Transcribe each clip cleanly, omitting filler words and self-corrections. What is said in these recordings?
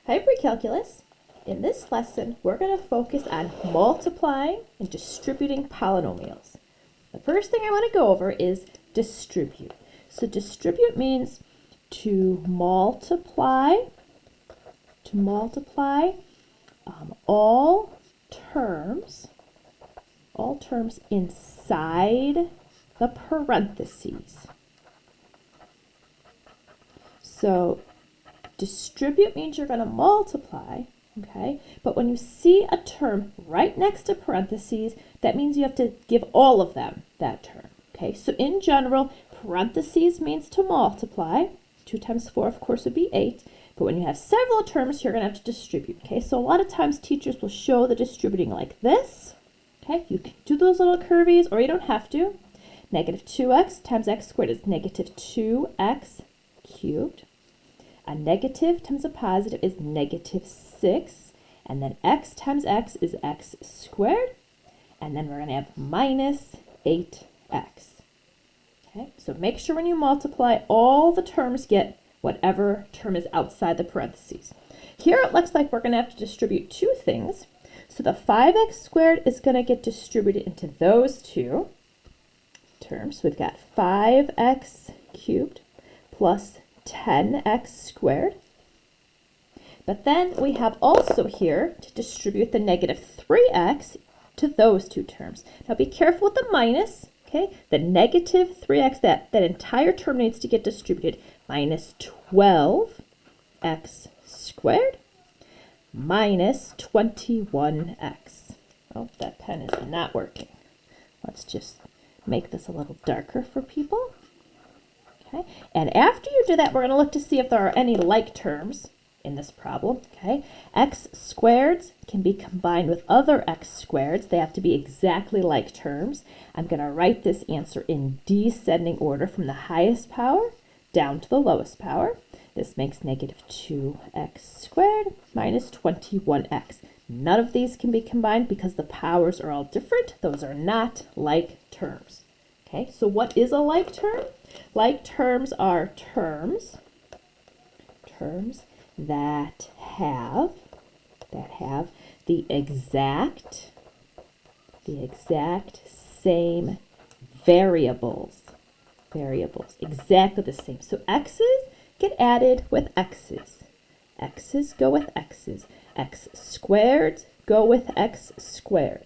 Hi, pre-calculus. In this lesson, we're going to focus on multiplying and distributing polynomials. The first thing I want to go over is distribute. So distribute means to multiply all terms inside the parentheses. So distribute means you're going to multiply, okay? But when you see a term right next to parentheses, that means you have to give all of them that term, okay? So in general, parentheses means to multiply. 2 times 4, of course, would be 8. But when you have several terms, you're going to have to distribute, okay? So a lot of times teachers will show the distributing like this, okay? You can do those little curvies, or you don't have to. Negative 2x times x squared is negative 2x cubed. A negative times a positive is negative 6. And then x times x is x squared. And then we're going to have minus 8x. Okay, so make sure when you multiply, all the terms get whatever term is outside the parentheses. Here it looks like we're going to have to distribute two things. So the 5x squared is going to get distributed into those two terms. We've got 5x cubed plus 10x squared. But then we have also here to distribute the negative 3x to those two terms. Now be careful with the minus, okay? The negative 3x, that entire term needs to get distributed. Minus 12x squared minus 21x. Oh, that pen is not working. Let's just make this a little darker for people. Okay, and after you do that, we're going to look to see if there are any like terms in this problem. Okay, x squareds can be combined with other x squareds. They have to be exactly like terms. I'm going to write this answer in descending order from the highest power down to the lowest power. This makes negative 2x squared minus 21x. None of these can be combined because the powers are all different. Those are not like terms. Okay, so what is a like term? Like terms are terms that have the exact same variables, exactly the same. So x's get added with x's. X's go with x's. X squareds go with x squareds.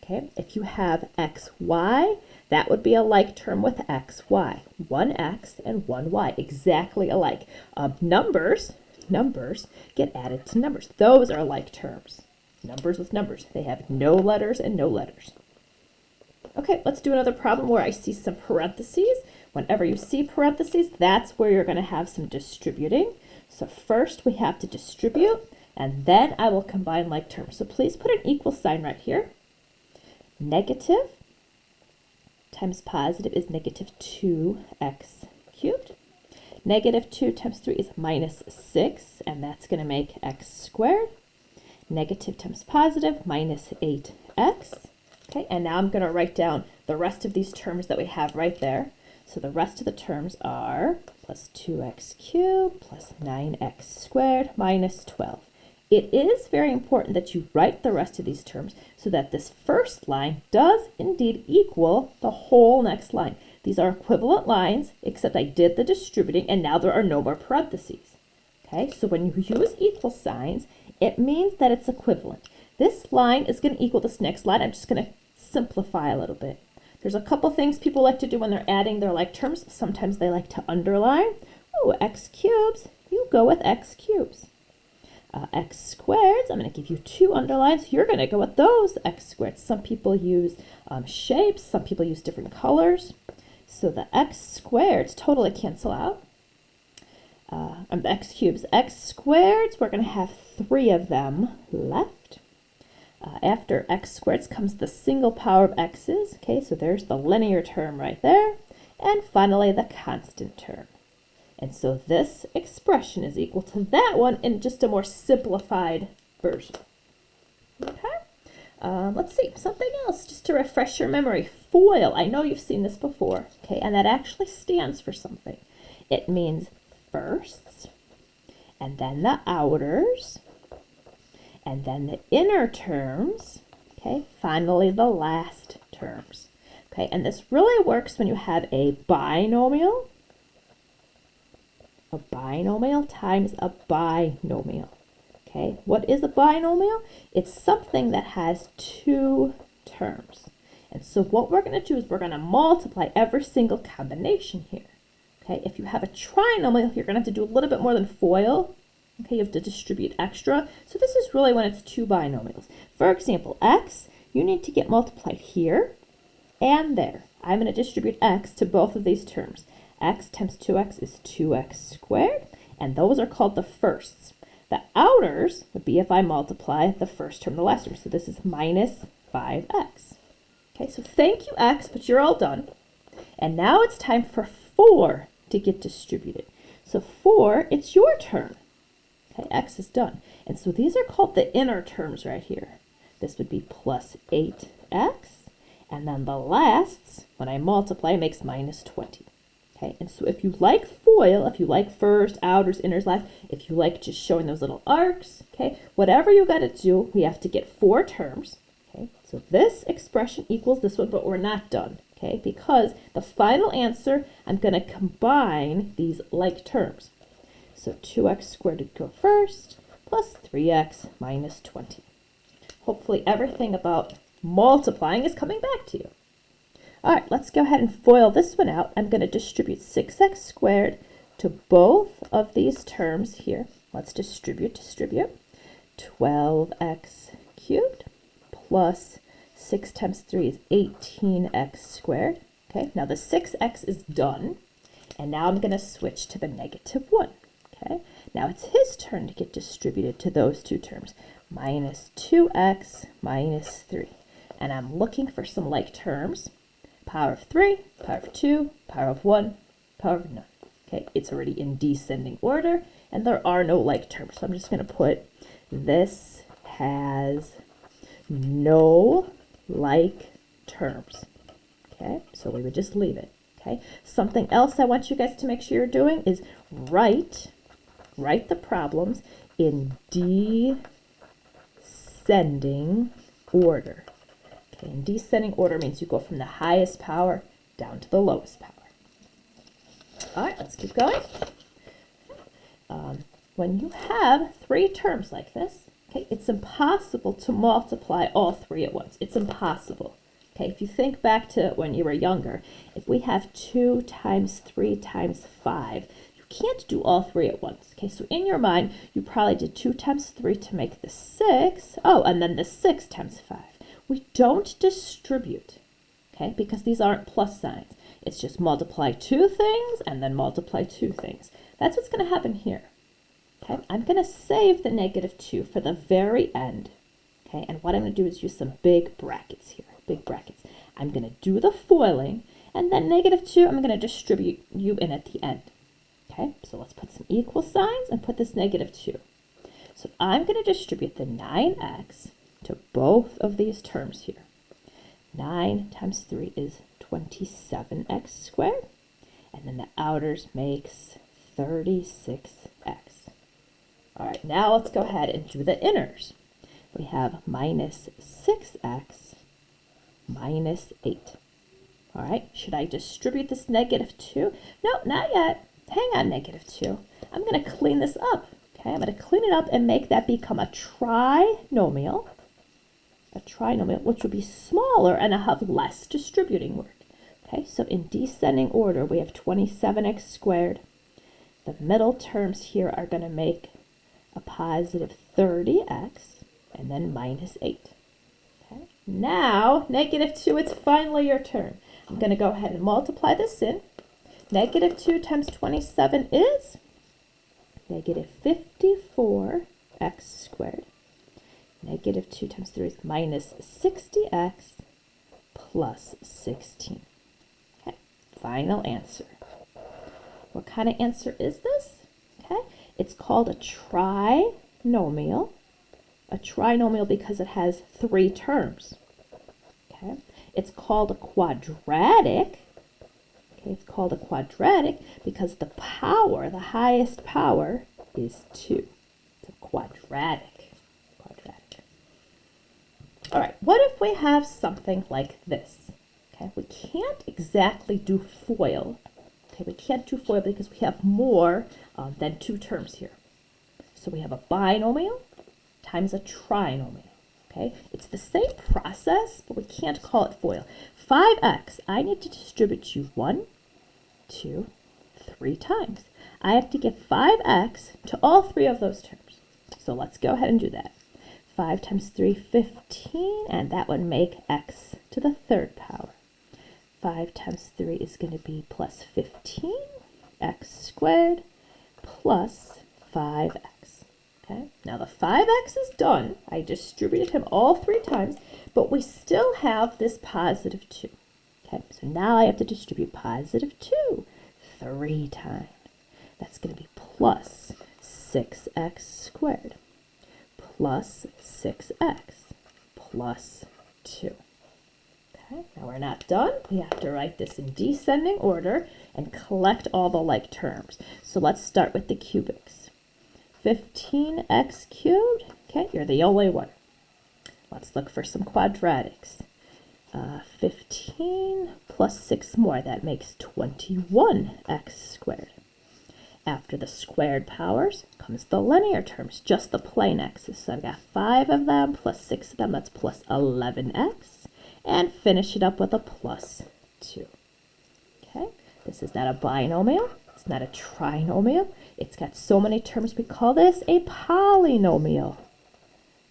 Okay, if you have xy, that would be a like term with xy. One x and one y, exactly alike. Numbers get added to numbers. Those are like terms. Numbers with numbers. They have no letters and no letters. Okay, let's do another problem where I see some parentheses. Whenever you see parentheses, that's where you're going to have some distributing. So first we have to distribute, and then I will combine like terms. So please put an equal sign right here. Negative times positive is negative 2x cubed. Negative 2 times 3 is minus 6, and that's going to make x squared. Negative times positive, minus 8x. Okay, and now I'm going to write down the rest of these terms that we have right there. So the rest of the terms are plus 2x cubed plus 9x squared minus 12. It is very important that you write the rest of these terms so that this first line does indeed equal the whole next line. These are equivalent lines, except I did the distributing, and now there are no more parentheses. Okay, so when you use equal signs, it means that it's equivalent. This line is going to equal this next line. I'm just going to simplify a little bit. There's a couple things people like to do when they're adding their like terms. Sometimes they like to underline. Oh, x cubes, you go with x cubes. X squareds, I'm going to give you 2 underlines. You're going to go with those x squareds. Some people use shapes. Some people use different colors. So the x squareds totally cancel out. The x cubes. X squareds, we're going to have 3 of them left. After x squareds comes the single power of x's. Okay, so there's the linear term right there. And finally, the constant term. And so this expression is equal to that one in just a more simplified version. Okay, let's see, something else just to refresh your memory. FOIL, I know you've seen this before, okay, and that actually stands for something. It means firsts, and then the outers, and then the inner terms, okay, finally the last terms. Okay, and this really works when you have a binomial times a binomial. Okay, what is a binomial? It's something that has two terms. And so what we're going to do is we're going to multiply every single combination here. Okay, if you have a trinomial, you're going to have to do a little bit more than FOIL. Okay, you have to distribute extra. So this is really when it's two binomials. For example, x, you need to get multiplied here and there. I'm going to distribute x to both of these terms. X times 2x is 2x squared, and those are called the firsts. The outers would be if I multiply the first term, the last term. So this is minus 5x. Okay, so thank you, x, but you're all done. And now it's time for 4 to get distributed. So 4, it's your turn. Okay, x is done. And so these are called the inner terms right here. This would be plus 8x. And then the lasts, when I multiply, makes minus 20. Okay, and so if you like FOIL, if you like first, outers, inners, last, if you like just showing those little arcs, okay, whatever you got to do, we have to get 4 terms. Okay, so this expression equals this one, but we're not done. Okay, because the final answer, I'm going to combine these like terms. So 2x squared would go first, plus 3x minus 20. Hopefully everything about multiplying is coming back to you. All right, let's go ahead and FOIL this one out. I'm going to distribute 6x squared to both of these terms here. Let's distribute. 12x cubed plus 6 times 3 is 18x squared. Okay, now the 6x is done. And now I'm going to switch to the negative 1. Okay, now it's his turn to get distributed to those two terms. Minus 2x minus 3. And I'm looking for some like terms. Power of 3, power of 2, power of 1, power of none. Okay, it's already in descending order, and there are no like terms. So I'm just going to put this has no like terms. Okay, so we would just leave it. Okay, something else I want you guys to make sure you're doing is write the problems in descending order. Okay, and descending order means you go from the highest power down to the lowest power. All right, let's keep going. When you have 3 terms like this, okay, it's impossible to multiply all 3 at once. It's impossible. Okay, if you think back to when you were younger, if we have 2 times 3 times 5, you can't do all 3 at once. Okay, so in your mind, you probably did 2 times 3 to make the 6. Oh, and then the 6 times 5. We don't distribute, okay, because these aren't plus signs. It's just multiply 2 things and then multiply 2 things. That's what's going to happen here. Okay, I'm going to save the negative 2 for the very end. Okay, and what I'm going to do is use some big brackets here, big brackets. I'm going to do the FOILing, and then negative 2, I'm going to distribute you in at the end. Okay, so let's put some equal signs and put this negative 2. So I'm going to distribute the 9x to both of these terms here. 9 times 3 is 27x squared, and then the outers makes 36x. All right, now let's go ahead and do the inners. We have minus 6x minus 8. All right, should I distribute this negative 2? No, not yet. Hang on, negative 2. I'm going to clean this up. Okay, I'm going to clean it up and make that become a trinomial. A trinomial, which would be smaller and have less distributing work. Okay, so in descending order, we have 27x squared. The middle terms here are going to make a positive 30x, and then minus 8. Okay, now, negative 2, it's finally your turn. I'm going to go ahead and multiply this in. Negative 2 times 27 is negative 54x squared. Negative 2 times 3 is minus 60x plus 16. Okay, final answer. What kind of answer is this? Okay, it's called a trinomial. A trinomial because it has 3 terms. Okay, it's called a quadratic. Okay, it's called a quadratic because the power, the highest power, is 2. It's a quadratic. Quadratic. All right, what if we have something like this? Okay, we can't exactly do FOIL. Okay, we can't do FOIL because we have more than two terms here. So we have a binomial times a trinomial. Okay, it's the same process, but we can't call it FOIL. 5x, I need to distribute you 1, 2, 3 times. I have to give 5x to all three of those terms. So let's go ahead and do that. 5 times 3, 15, and that would make x to the third power. 5 times 3 is going to be plus 15, x squared, plus 5x. Okay, now the 5x is done. I distributed him all three times, but we still have this positive 2. Okay, so now I have to distribute positive 2 3 times. That's going to be plus 6x squared, plus 6x, plus 2. Okay, now we're not done. We have to write this in descending order and collect all the like terms. So let's start with the cubics. 15x cubed, okay, you're the only one. Let's look for some quadratics. 15 plus 6 more, that makes 21x squared. After the squared powers comes the linear terms, just the plain x's. So I've got 5 of them plus 6 of them, that's plus 11x. And finish it up with a plus 2. Okay, this is not a binomial, it's not a trinomial. It's got so many terms, we call this a polynomial.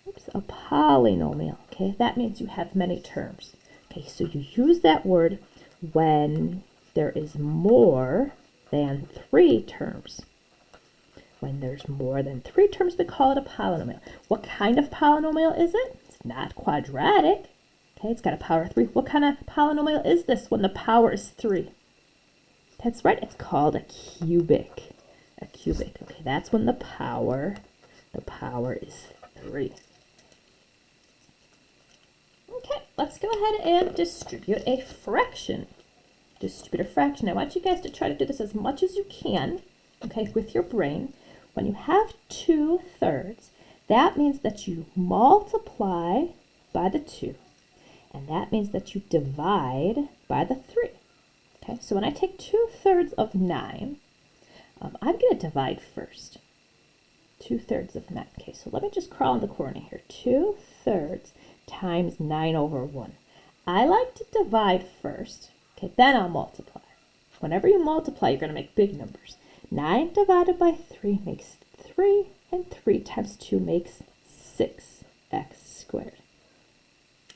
Oops, a polynomial. Okay, that means you have many terms. Okay, so you use that word when there is more than 3 terms. When there's more than 3 terms, we call it a polynomial. What kind of polynomial is it? It's not quadratic. Okay, it's got a power of 3. What kind of polynomial is this when the power is 3? That's right, it's called a cubic. A cubic. Okay, that's when the power is 3. Okay, let's go ahead and distribute a fraction. Distribute a fraction. I want you guys to try to do this as much as you can, okay, with your brain. When you have 2/3, that means that you multiply by the 2. And that means that you divide by the 3. Okay, so when I take 2/3 of 9, I'm going to divide first. 2/3 of 9. Okay, so let me just crawl in the corner here. 2/3 times 9 over 1. I like to divide first. Okay, then I'll multiply. Whenever you multiply, you're going to make big numbers. 9 divided by 3 makes 3, and 3 times 2 makes 6x squared.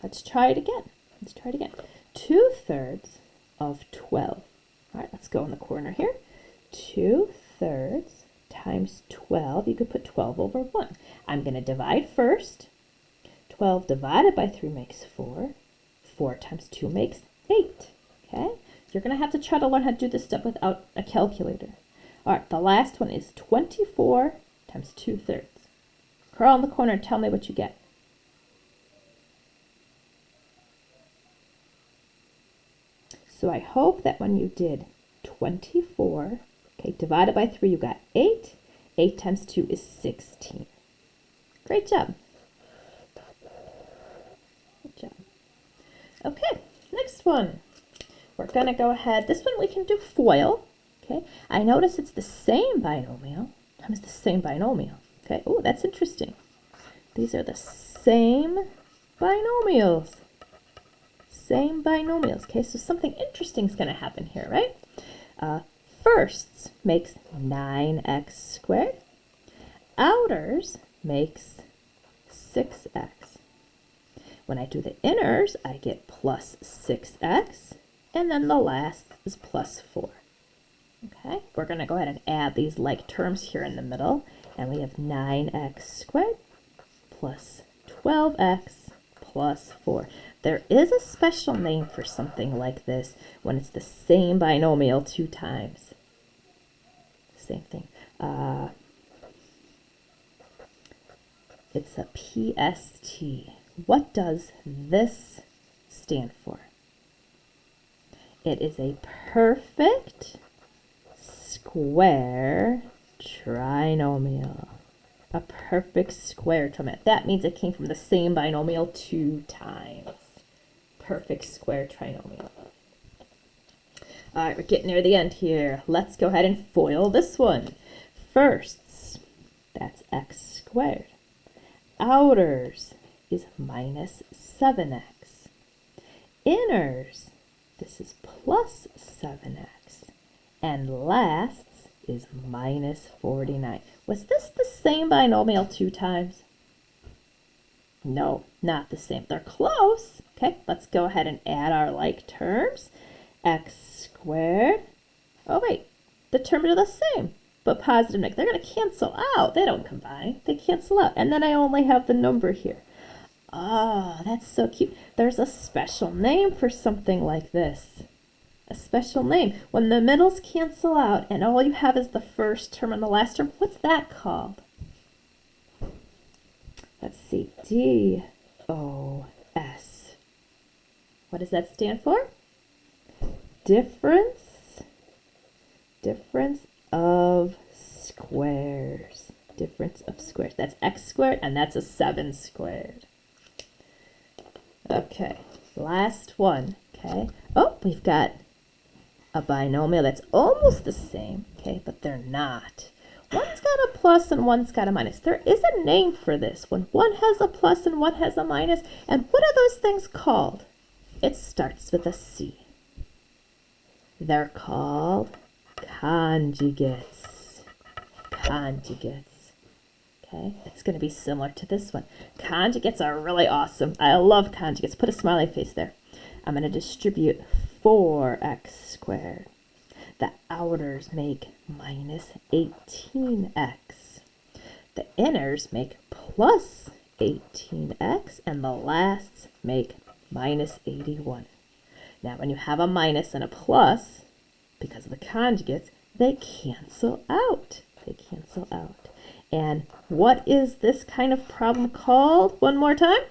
Let's try it again. 2/3 of 12. All right, let's go in the corner here. 2/3 times 12. You could put 12 over 1. I'm going to divide first. 12 divided by 3 makes 4. 4 times 2 makes 8. Okay? You're going to have to try to learn how to do this stuff without a calculator. All right, the last one is 24 times 2/3. Crawl in the corner and tell me what you get. So I hope that when you did 24, okay, divided by 3, you got 8. 8 times 2 is 16. Great job. Good job. Okay, next one. We're going to go ahead. This one we can do FOIL. Okay, I notice it's the same binomial times the same binomial. Okay, oh, that's interesting. These are the same binomials. Same binomials. Okay, so something interesting is going to happen here, right? Firsts makes 9x squared. Outers makes 6x. When I do the inners, I get plus 6x, and then the last is plus 4. Okay, we're going to go ahead and add these like terms here in the middle, and we have 9x squared plus 12x plus 4. There is a special name for something like this when it's the same binomial 2 times. Same thing. It's a PST. What does this stand for? It is a perfect square trinomial. A perfect square trinomial. That means it came from the same binomial 2 times. Perfect square trinomial. All right, we're getting near the end here. Let's go ahead and FOIL this one. Firsts, that's x squared. Outers is minus 7x. Inners, this is plus 7x. And lasts is minus 49. Was this the same binomial 2 times? No, not the same. They're close. Okay, let's go ahead and add our like terms. X squared. Oh, wait, the terms are the same, but positive negative. They're going to cancel out. They don't combine. They cancel out. And then I only have the number here. Oh, that's so cute. There's a special name for something like this. A special name. When the middles cancel out and all you have is the first term and the last term, what's that called? Let's see. DOS. What does that stand for? Difference of squares. Difference of squares. That's x squared, and that's a 7 squared. Okay, last one. Okay. Oh, we've got a binomial that's almost the same. Okay, but they're not. One's got a plus and one's got a minus. There is a name for this when one has a plus and one has a minus. And what are those things called? It starts with a C. They're called conjugates. Conjugates. Okay, it's going to be similar to this one. Conjugates are really awesome. I love conjugates. Put a smiley face there. I'm going to distribute 4x squared. The outers make minus 18x. The inners make plus 18x. And the lasts make minus 81. Now, when you have a minus and a plus, because of the conjugates, they cancel out. They cancel out. And what is this kind of problem called? One more time.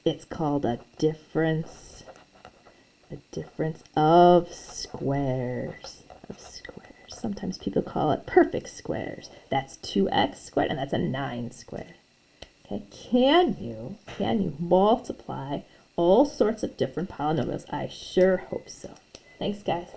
It's called a difference of squares. Sometimes people call it perfect squares. That's 2x squared, and that's a 9 squared. Okay, can you multiply all sorts of different polynomials? I sure hope so. Thanks, guys.